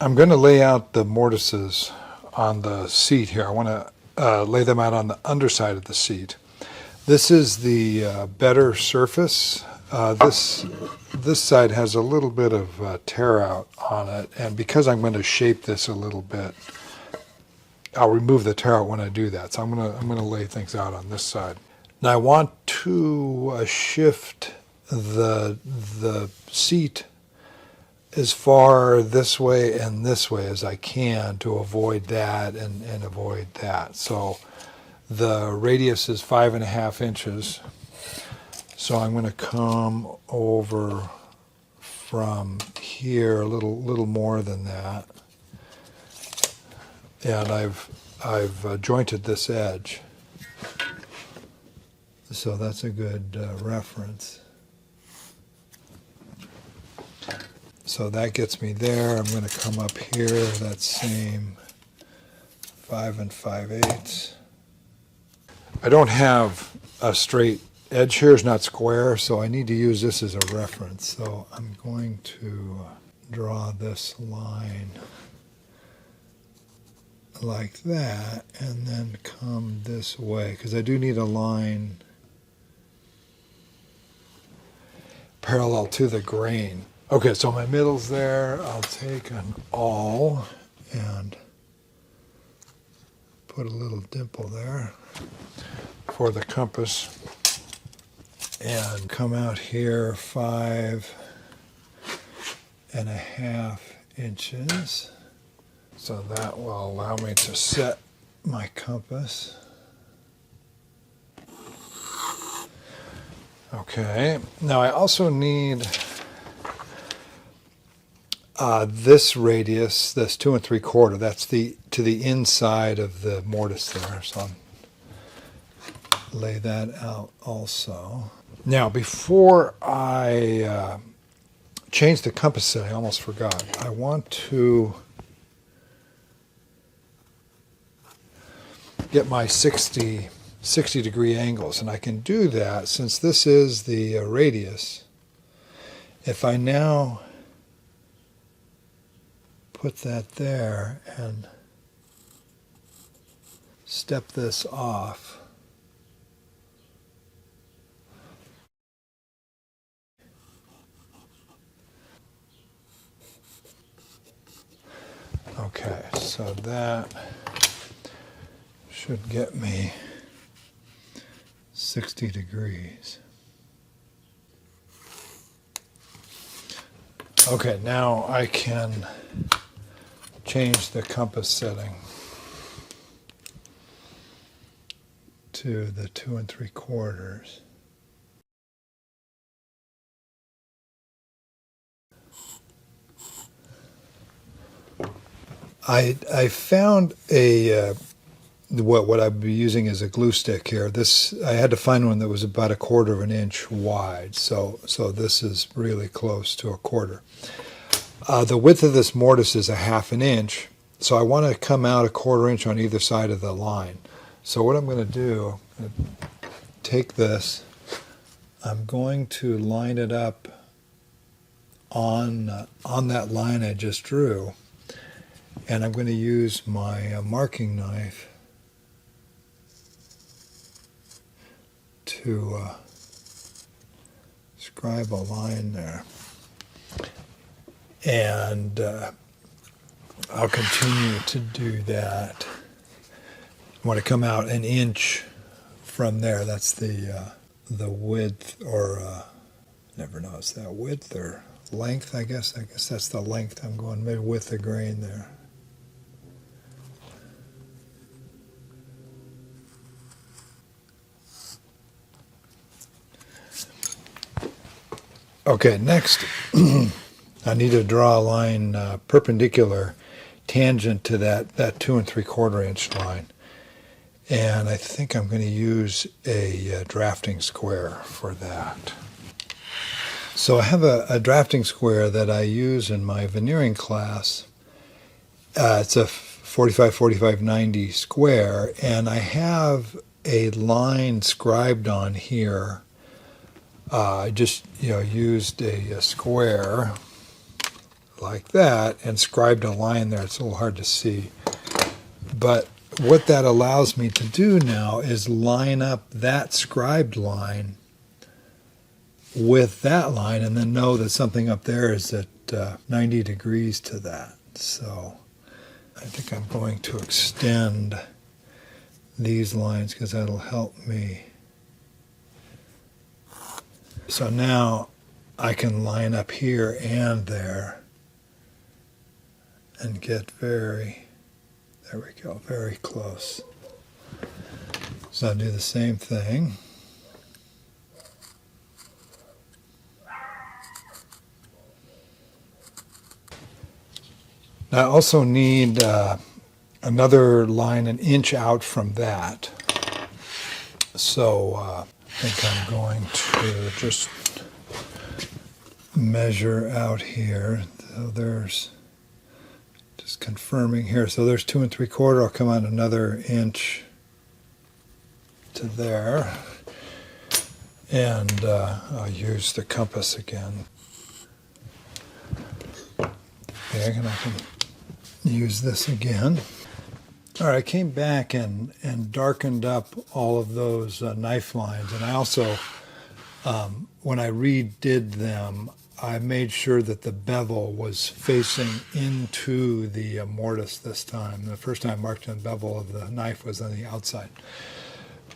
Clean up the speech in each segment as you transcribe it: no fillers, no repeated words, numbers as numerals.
I'm going to lay out the mortises on the seat here. I want to lay them out on the underside of the seat. This is the better surface. This side has a little bit of tear out on it, and because I'm going to shape this a little bit, I'll remove the tear out when I do that. So I'm going to lay things out on this side. Now I want to shift the seat as far this way and this way as I can to avoid that and avoid that. So the radius is 5.5 inches. So I'm going to come over from here a little more than that, and I've jointed this edge. So that's a good reference. So that gets me there. I'm going to come up here, that same 5 5/8. I don't have a straight edge here, it's not square, so I need to use this as a reference. So I'm going to draw this line like that and then come this way, because I do need a line parallel to the grain. Okay, so my middle's there. I'll take an awl and put a little dimple there for the compass and come out here 5.5 inches. So that will allow me to set my compass. Okay, now I also need this radius, this 2 3/4. That's to the inside of the mortise there. So I'll lay that out also. Now, before I change the compass setting, I almost forgot. I want to get my 60 degree angles, and I can do that since this is the radius. If I now put that there and step this off, okay, so that should get me 60 degrees. Okay, now I can change the compass setting to the 2 3/4. I found a what I'd be using is a glue stick here. This I had to find one that was about 1/4 inch wide. So this is really close to 1/4. The width of this mortise is 1/2 inch, so I want to come out 1/4 inch on either side of the line. So what I'm going to do, I'm going to take this, I'm going to line it up on that line I just drew, and I'm going to use my marking knife to scribe a line there. And I'll continue to do that. I want to come out 1 inch from there. That's the width, or never know, is that width or length? I guess that's the length I'm going, maybe with the grain there. Okay, next I need to draw a line perpendicular, tangent to that 2 3/4 inch line. And I think I'm going to use a drafting square for that. So I have a drafting square that I use in my veneering class. It's a 45-45-90 square, and I have a line scribed on here. I just used a square like that and scribed a line there. It's a little hard to see. But what that allows me to do now is line up that scribed line with that line and then know that something up there is at 90 degrees to that. So I think I'm going to extend these lines because that'll help me. So now I can line up here and there and get very, there we go, very close. So I'll do the same thing. Now I also need another line an inch out from that. So I think I'm going to just measure out here. So there's just confirming here. So there's 2 3/4. I'll come out another inch to there. And I'll use the compass again. Okay, and I can use this again. All right, I came back and darkened up all of those knife lines. And I also, when I redid them, I made sure that the bevel was facing into the mortise this time. The first time I marked the bevel of the knife was on the outside.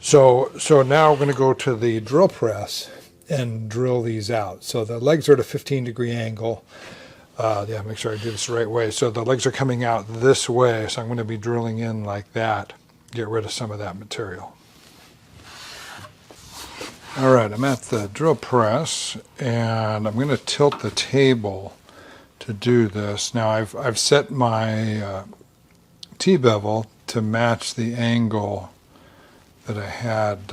So now we're going to go to the drill press and drill these out. So the legs are at a 15-degree angle. Yeah, make sure I do this the right way. So the legs are coming out this way, so I'm going to be drilling in like that, get rid of some of that material. All right, I'm at the drill press, and I'm going to tilt the table to do this. Now I've set my T-bevel to match the angle that I had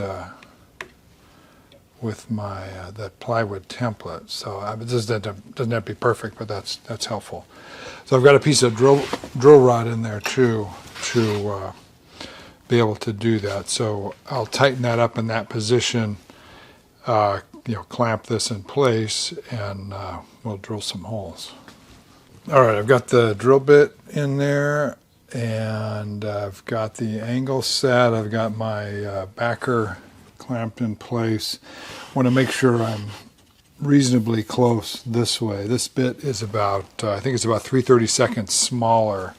with my that plywood template. So this doesn't have to be perfect, but that's helpful. So I've got a piece of drill rod in there too to be able to do that. So I'll tighten that up in that position. Clamp this in place, and we'll drill some holes. All right, I've got the drill bit in there, and I've got the angle set. I've got my backer clamped in place. I want to make sure I'm reasonably close this way. This bit is about, I think it's about 3/32 smaller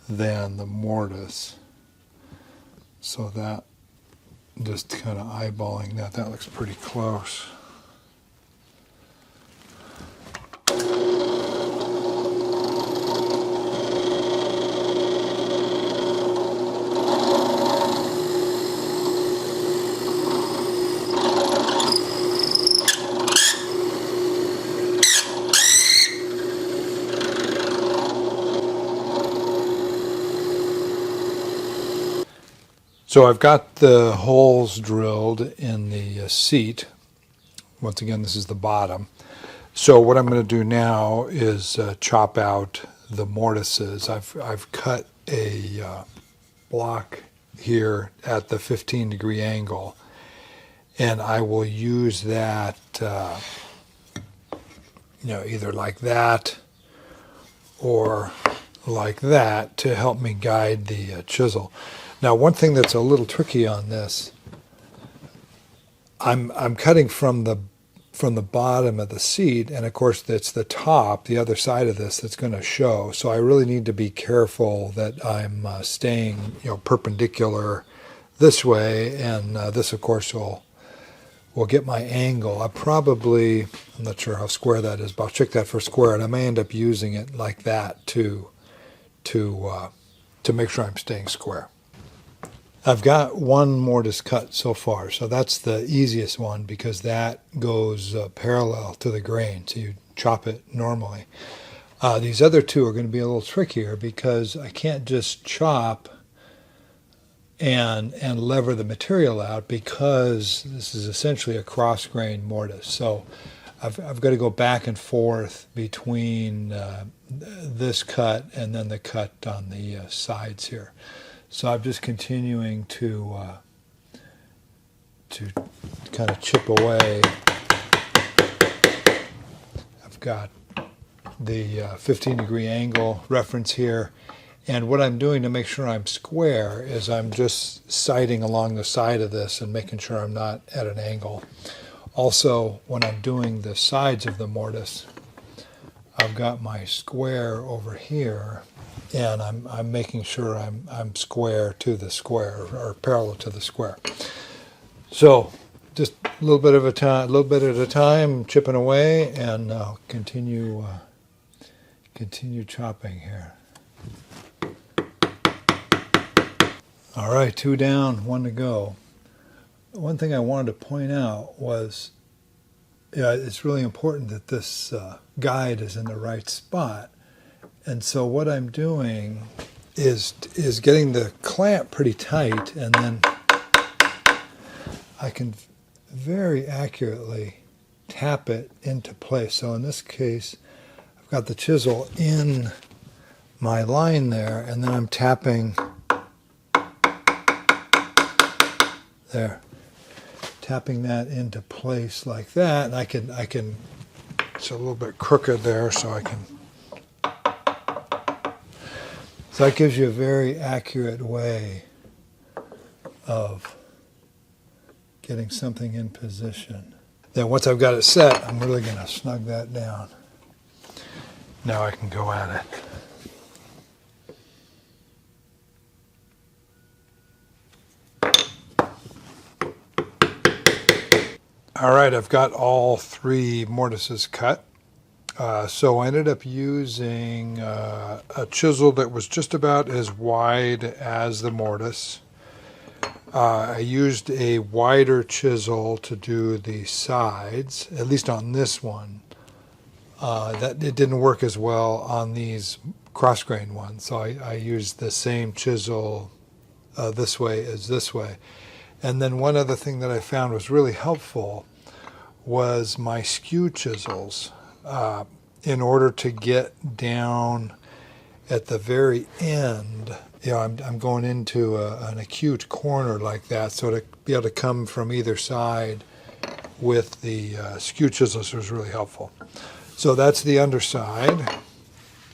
than the mortise. So that, just kind of eyeballing that looks pretty close. So I've got the holes drilled in the seat. Once again, this is the bottom. So what I'm going to do now is chop out the mortises. I've cut a block here at the 15-degree angle, and I will use that, either like that or like that to help me guide the chisel. Now, one thing that's a little tricky on this, I'm cutting from the bottom of the seat, and of course it's the top, the other side of this, that's going to show. So I really need to be careful that I'm staying, perpendicular this way, and this, of course, will get my angle. I'm not sure how square that is, but I'll check that for square, and I may end up using it like that to make sure I'm staying square. I've got one mortise cut so far, so that's the easiest one because that goes parallel to the grain, so you chop it normally. These other two are going to be a little trickier because I can't just chop and lever the material out because this is essentially a cross-grain mortise. So I've got to go back and forth between this cut and then the cut on the sides here. So I'm just continuing to kind of chip away. I've got the 15-degree angle reference here. And what I'm doing to make sure I'm square is I'm just sighting along the side of this and making sure I'm not at an angle. Also, when I'm doing the sides of the mortise, I've got my square over here, and I'm making sure I'm square to the square, or parallel to the square. So just a little bit at a time, chipping away, and I'll continue chopping here. All right, 2 down, 1 to go. One thing I wanted to point out was, it's really important that this guide is in the right spot. And so what I'm doing is getting the clamp pretty tight, and then I can very accurately tap it into place. So in this case, I've got the chisel in my line there, and then I'm tapping there, tapping that into place like that, and I can. It's a little bit crooked there, so I can. So that gives you a very accurate way of getting something in position. Then once I've got it set, I'm really going to snug that down. Now I can go at it. All right, I've got all 3 mortises cut. So I ended up using a chisel that was just about as wide as the mortise. I used a wider chisel to do the sides, at least on this one. That it didn't work as well on these cross-grain ones, so I used the same chisel this way as this way. And then one other thing that I found was really helpful was my skew chisels. In order to get down at the very end, I'm going into an acute corner like that, so to be able to come from either side with the skew chisels was really helpful. So that's the underside,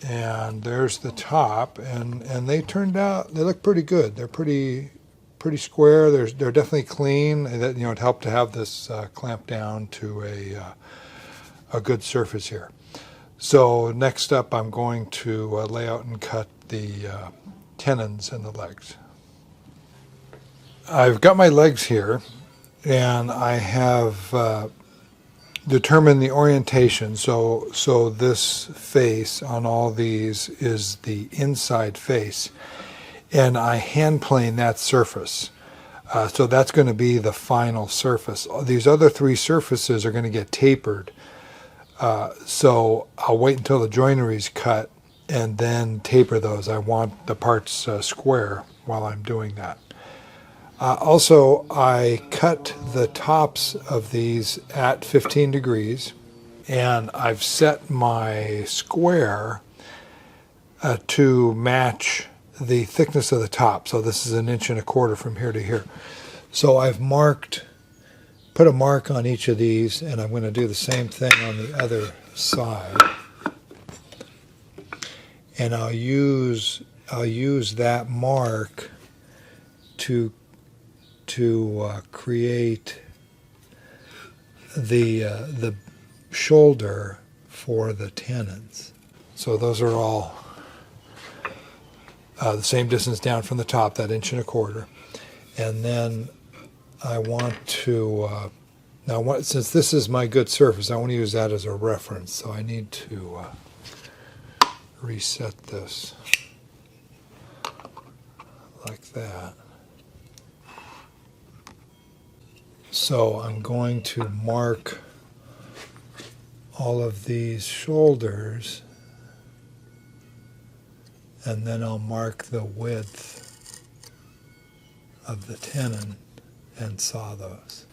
and there's the top, and they turned out, they look pretty good. They're pretty square. They're definitely clean. It helped to have this clamp down to a good surface here. So next up, I'm going to lay out and cut the tenons and the legs. I've got my legs here, and I have determined the orientation. So this face on all these is the inside face, and I hand plane that surface. So that's going to be the final surface. These other 3 surfaces are going to get tapered. So I'll wait until the joinery is cut and then taper those. I want the parts square while I'm doing that. Also, I cut the tops of these at 15 degrees, and I've set my square to match the thickness of the top. So this is 1.25 inches from here to here. So I've put a mark on each of these, and I'm going to do the same thing on the other side. And I'll use that mark to create the shoulder for the tenons. So those are all the same distance down from the top, that 1.25 inches. And then I want to, since this is my good surface, I want to use that as a reference. So I need to reset this like that. So I'm going to mark all of these shoulders, and then I'll mark the width of the tenon and saw those.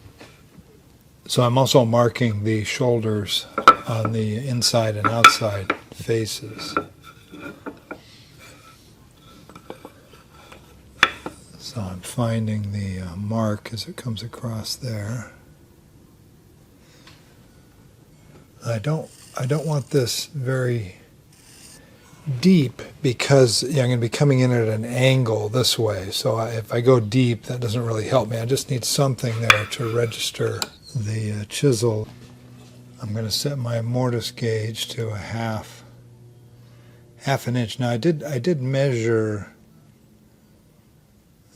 So I'm also marking the shoulders on the inside and outside faces. So I'm finding the mark as it comes across there. I don't want this very deep because I'm going to be coming in at an angle this way. So if I go deep, that doesn't really help me. I just need something there to register the chisel. I'm going to set my mortise gauge to a half an inch. Now I did measure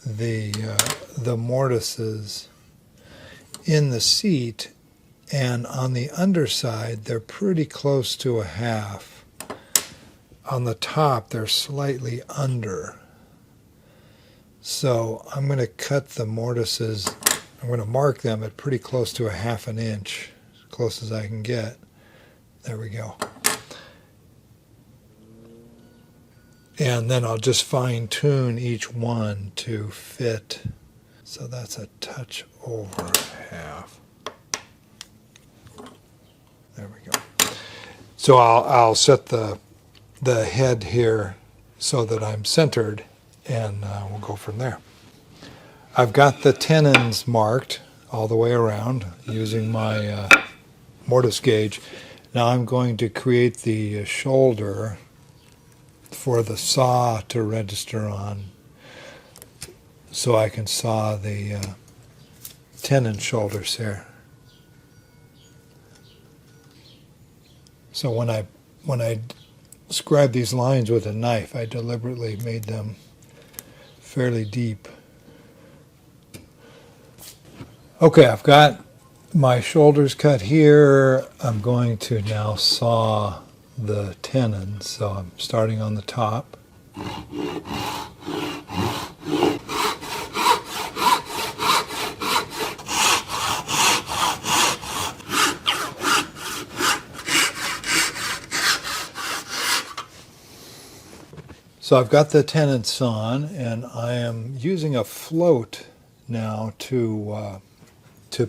the mortises in the seat, and on the underside they're pretty close to a half. On the top they're slightly under. So I'm going to cut the mortises, I'm going to mark them at pretty close to a half an inch, as close as I can get. There we go. And then I'll just fine tune each one to fit. So that's a touch over half. There we go. So I'll set the head here so that I'm centered, and we'll go from there. I've got the tenons marked all the way around using my mortise gauge. Now I'm going to create the shoulder for the saw to register on, so I can saw the tenon shoulders here. So when I scribe these lines with a knife, I deliberately made them fairly deep. Okay, I've got my shoulders cut here. I'm going to now saw the tenon, so I'm starting on the top. So I've got the tenon sawn, and I am using a float now to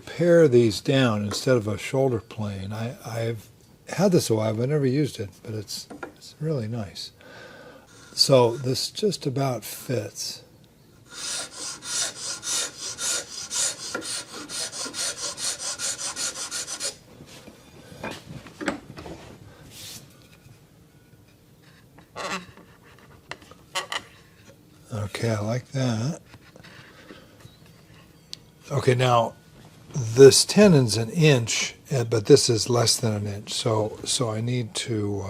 pare these down instead of a shoulder plane. I've had this a while, but I've never used it, but it's really nice. So this just about fits. Okay, I like that. Okay, now this tenon's an inch, but this is less than an inch, so I need to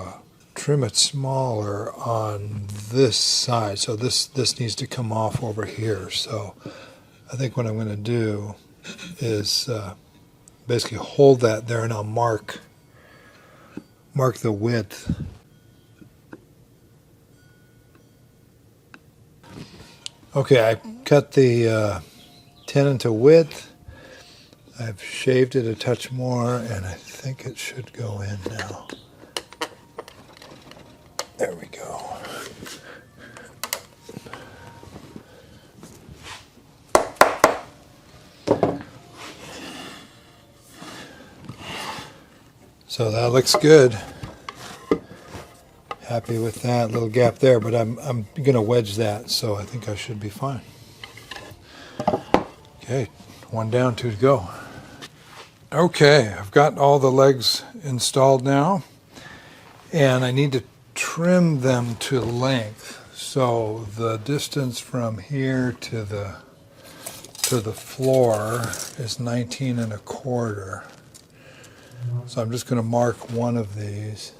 trim it smaller on this side. So this needs to come off over here. So I think what I'm going to do is basically hold that there, and I'll mark the width. Okay, I cut the tenon to width. I've shaved it a touch more, and I think it should go in now. There we go. So that looks good. Happy with that little gap there, but I'm going to wedge that, so I think I should be fine. Okay, one down, two to go. Okay, I've got all the legs installed now, and I need to trim them to length. So the distance from here to the floor is 19 1/4. So I'm just going to mark one of these,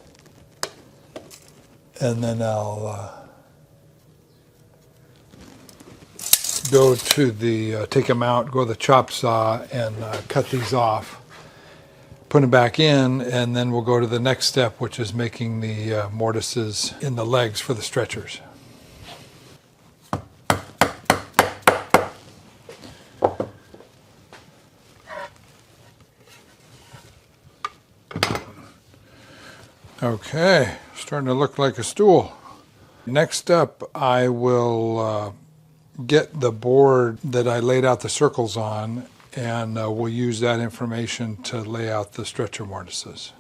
and then I'll go to the, take them out, go to the chop saw, and cut these off, put them back in, and then we'll go to the next step, which is making the mortises in the legs for the stretchers. Okay, starting to look like a stool. Next up, I will get the board that I laid out the circles on, and we'll use that information to lay out the stretcher mortises.